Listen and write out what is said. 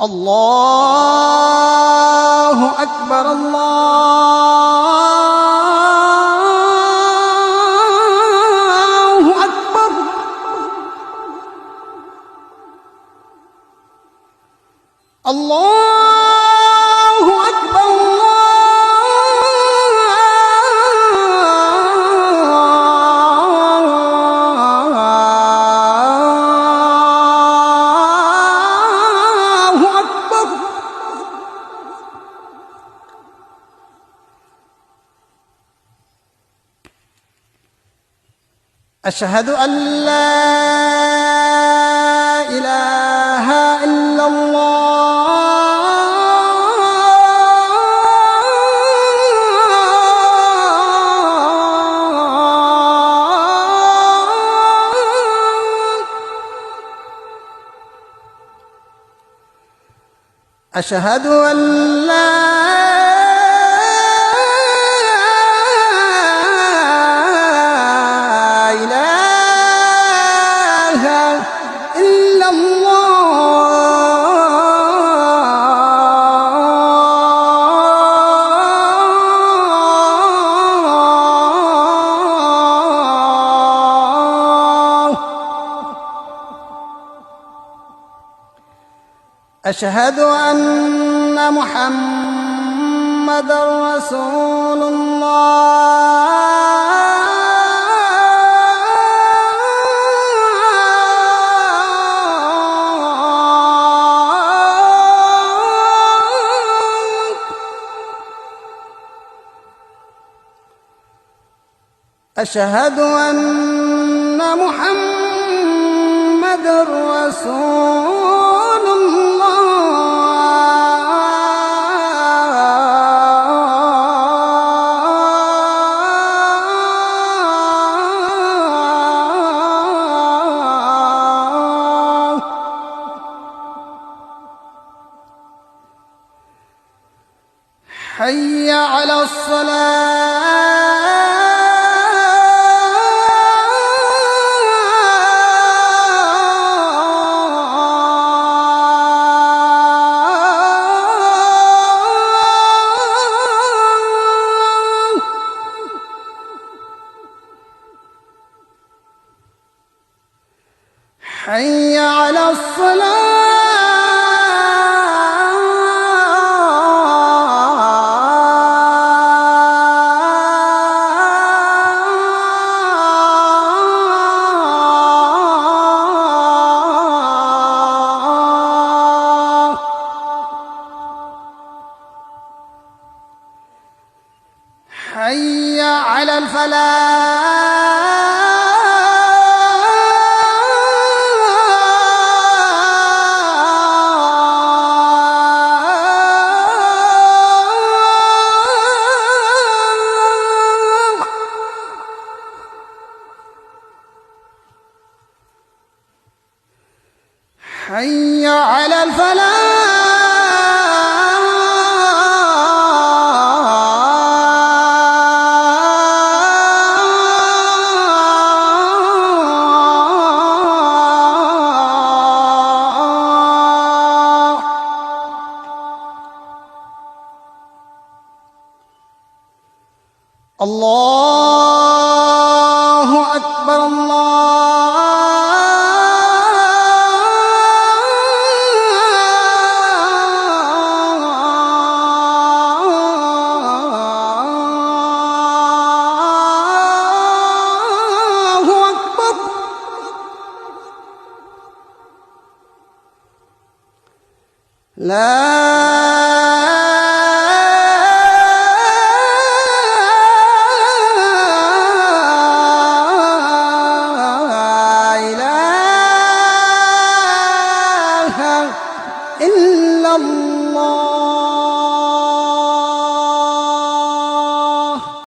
الله أكبر الله أكبر. الله أكبر الله أكبر. أشهد أن لا إله إلا الله. أشهد أن لا إله إلا الله. أشهد أن محمدًا رسول الله. أشهد أن محمدًا رسول الله. حي على الصلاة. حي على الصلاة. حي على الفلاح. حي على الفلاح. الله أكبر الله أكبر. لا